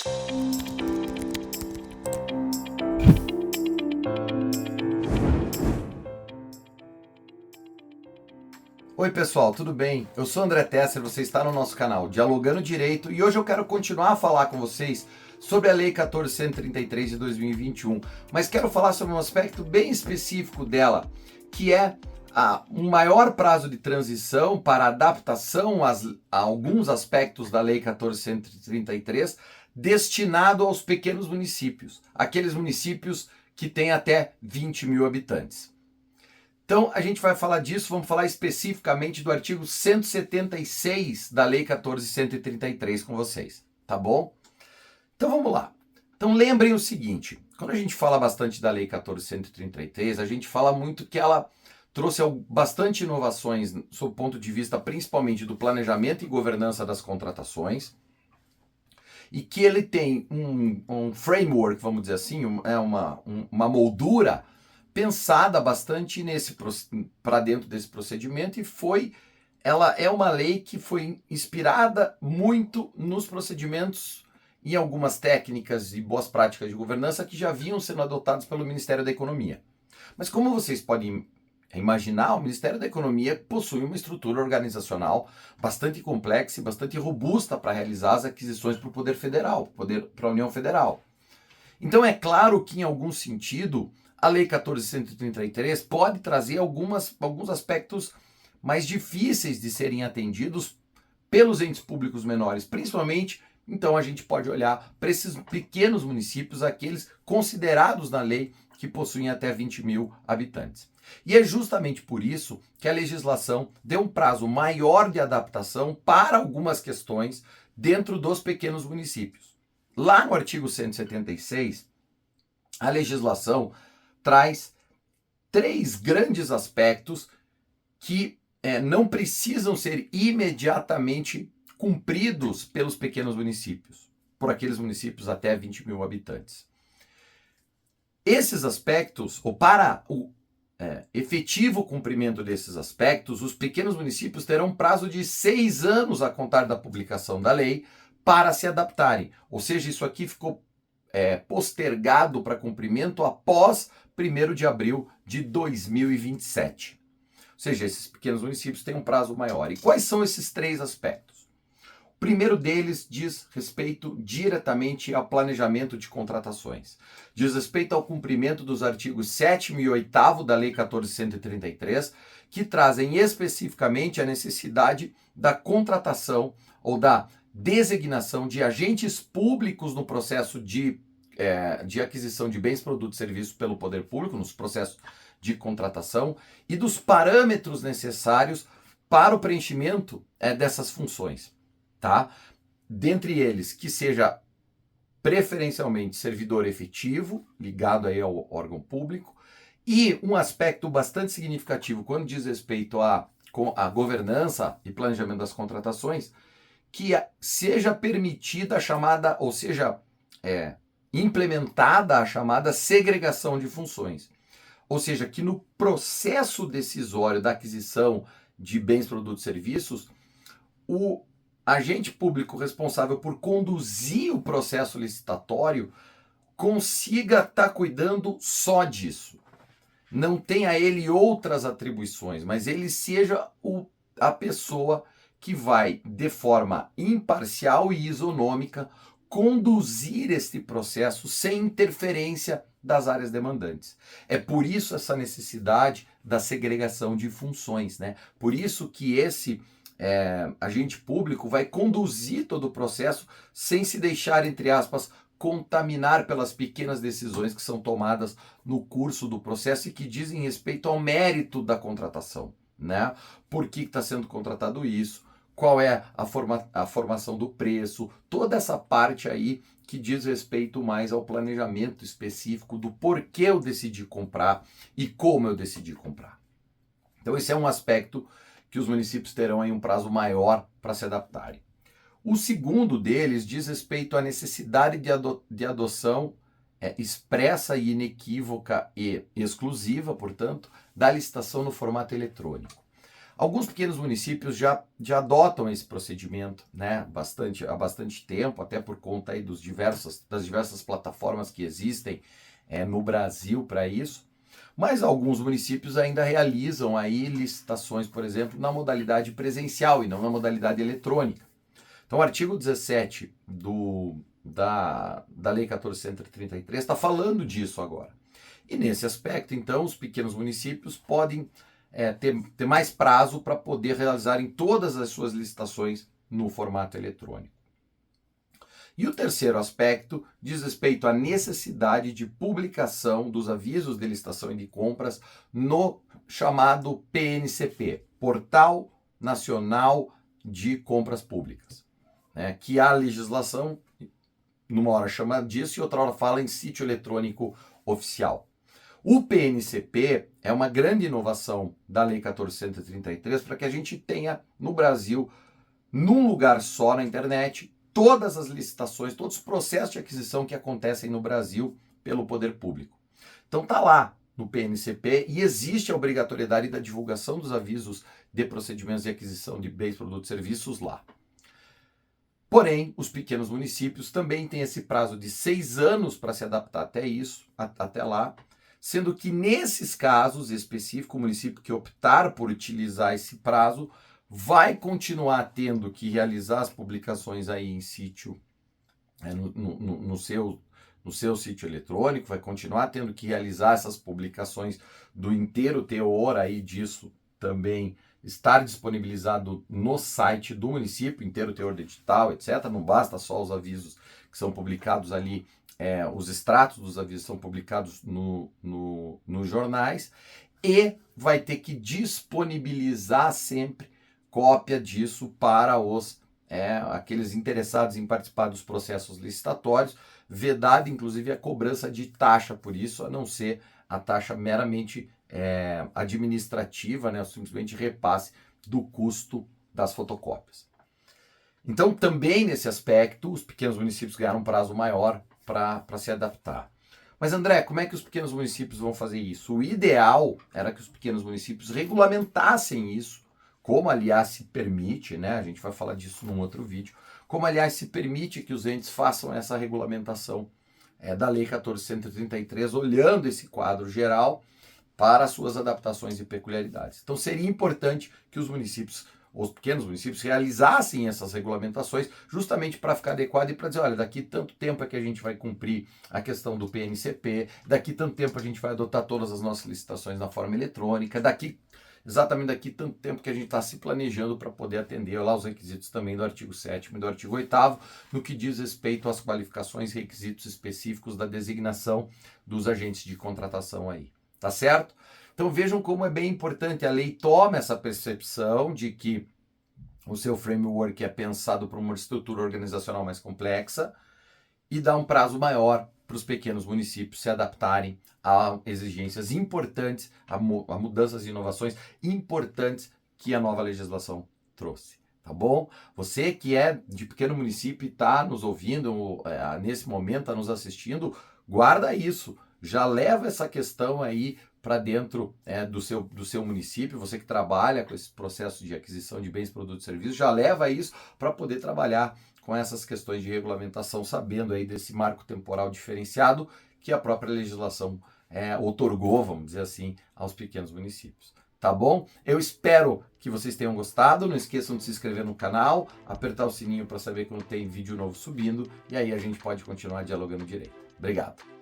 Oi pessoal, tudo bem? Eu sou André Tesser, você está no nosso canal Dialogando Direito e hoje eu quero continuar a falar com vocês sobre a Lei 14.133 de 2021, mas quero falar sobre um aspecto bem específico dela, que é um maior prazo de transição para adaptação a alguns aspectos da Lei 14.133 destinado aos pequenos municípios, aqueles municípios que têm até 20 mil habitantes. Então, a gente vai falar disso, vamos falar especificamente do artigo 176 da Lei 14.133 com vocês, tá bom? Então, vamos lá. Então, lembrem o seguinte, quando a gente fala bastante da Lei 14.133, a gente fala muito que ela trouxe bastante inovações sob o ponto de vista principalmente do planejamento e governança das contratações, e que ele tem um framework, vamos dizer assim, uma moldura pensada bastante para dentro desse procedimento ela é uma lei que foi inspirada muito nos procedimentos e algumas técnicas e boas práticas de governança que já vinham sendo adotadas pelo Ministério da Economia. Mas como vocês podem imaginar, o Ministério da Economia possui uma estrutura organizacional bastante complexa e bastante robusta para realizar as aquisições para o Poder Federal, para a União Federal. Então é claro que em algum sentido a Lei 14.133 pode trazer alguns aspectos mais difíceis de serem atendidos pelos entes públicos menores, principalmente, então a gente pode olhar para esses pequenos municípios, aqueles considerados na lei que possuem até 20 mil habitantes. E é justamente por isso que a legislação deu um prazo maior de adaptação para algumas questões dentro dos pequenos municípios. Lá no artigo 176, a legislação traz três grandes aspectos que não precisam ser imediatamente cumpridos pelos pequenos municípios, por aqueles municípios até 20 mil habitantes. Esses aspectos, ou para o efetivo cumprimento desses aspectos, os pequenos municípios terão um prazo de 6 anos a contar da publicação da lei para se adaptarem. Ou seja, isso aqui ficou postergado para cumprimento após 1º de abril de 2027. Ou seja, esses pequenos municípios têm um prazo maior. E quais são esses três aspectos? O primeiro deles diz respeito diretamente ao planejamento de contratações. Diz respeito ao cumprimento dos artigos 7º e 8º da Lei 14.133, que trazem especificamente a necessidade da contratação ou da designação de agentes públicos no processo de aquisição de bens, produtos e serviços pelo poder público, nos processos de contratação, e dos parâmetros necessários para o preenchimento dessas funções, tá? Dentre eles, que seja preferencialmente servidor efetivo, ligado aí ao órgão público, e um aspecto bastante significativo quando diz respeito à governança e planejamento das contratações, que seja permitida a chamada, ou seja, implementada a chamada segregação de funções. Ou seja, que no processo decisório da aquisição de bens, produtos e serviços, o agente público responsável por conduzir o processo licitatório consiga estar cuidando só disso. Não tenha a ele outras atribuições, mas ele seja a pessoa que vai, de forma imparcial e isonômica, conduzir este processo sem interferência das áreas demandantes. É por isso essa necessidade da segregação de funções, né? Por isso que esse agente público vai conduzir todo o processo sem se deixar, entre aspas, contaminar pelas pequenas decisões que são tomadas no curso do processo e que dizem respeito ao mérito da contratação, né? Por que está sendo contratado isso? Qual é a formação do preço? Toda essa parte aí que diz respeito mais ao planejamento específico do porquê eu decidi comprar e como eu decidi comprar. Então esse é um aspecto que os municípios terão aí um prazo maior para se adaptarem. O segundo deles diz respeito à necessidade de adoção expressa e inequívoca e exclusiva, portanto, da licitação no formato eletrônico. Alguns pequenos municípios já adotam esse procedimento, né, há bastante tempo, até por conta aí das diversas plataformas que existem no Brasil para isso, mas alguns municípios ainda realizam aí licitações, por exemplo, na modalidade presencial e não na modalidade eletrônica. Então, o artigo 17 da Lei 14.133 está falando disso agora. E nesse aspecto, então, os pequenos municípios podem ter mais prazo para poder realizarem todas as suas licitações no formato eletrônico. E o terceiro aspecto diz respeito à necessidade de publicação dos avisos de licitação e de compras no chamado PNCP, Portal Nacional de Compras Públicas, né, que a legislação, numa hora chama disso e outra hora fala em sítio eletrônico oficial. O PNCP é uma grande inovação da Lei 14.133 para que a gente tenha no Brasil, num lugar só na internet, todas as licitações, todos os processos de aquisição que acontecem no Brasil pelo poder público. Então está lá no PNCP e existe a obrigatoriedade da divulgação dos avisos de procedimentos de aquisição de bens, produtos e serviços lá. Porém, os pequenos municípios também têm esse prazo de 6 anos para se adaptar até lá, sendo que nesses casos específicos, o município que optar por utilizar esse prazo vai continuar tendo que realizar as publicações aí em sítio, no seu sítio eletrônico, vai continuar tendo que realizar essas publicações do inteiro teor aí disso também estar disponibilizado no site do município, inteiro teor digital, etc. Não basta só os avisos que são publicados ali, os extratos dos avisos são publicados nos jornais, e vai ter que disponibilizar sempre cópia disso para aqueles interessados em participar dos processos licitatórios, vedada inclusive a cobrança de taxa por isso, a não ser a taxa meramente administrativa, né, simplesmente repasse do custo das fotocópias. Então, também nesse aspecto, os pequenos municípios ganharam um prazo maior para se adaptar. Mas, André, como é que os pequenos municípios vão fazer isso? O ideal era que os pequenos municípios regulamentassem isso, como, aliás, se permite, né? A gente vai falar disso num outro vídeo, como, aliás, se permite que os entes façam essa regulamentação da Lei 14.133, olhando esse quadro geral para as suas adaptações e peculiaridades. Então, seria importante que os pequenos municípios realizassem essas regulamentações justamente para ficar adequado e para dizer, olha, daqui tanto tempo é que a gente vai cumprir a questão do PNCP, daqui tanto tempo a gente vai adotar todas as nossas licitações na forma eletrônica, exatamente daqui tanto tempo que a gente está se planejando para poder atender lá os requisitos também do artigo 7º e do artigo 8º, no que diz respeito às qualificações e requisitos específicos da designação dos agentes de contratação aí. Tá certo? Então vejam como é bem importante, a lei toma essa percepção de que o seu framework é pensado para uma estrutura organizacional mais complexa e dá um prazo maior para os pequenos municípios se adaptarem a exigências importantes, a mudanças e inovações importantes que a nova legislação trouxe. Tá bom? Você que é de pequeno município e está nos ouvindo, nesse momento está nos assistindo, guarda isso. Já leva essa questão aí para dentro do seu município, você que trabalha com esse processo de aquisição de bens, produtos e serviços, já leva isso para poder trabalhar com essas questões de regulamentação, sabendo aí desse marco temporal diferenciado que a própria legislação outorgou, vamos dizer assim, aos pequenos municípios. Tá bom? Eu espero que vocês tenham gostado. Não esqueçam de se inscrever no canal, apertar o sininho para saber quando tem vídeo novo subindo, e aí a gente pode continuar dialogando direito. Obrigado!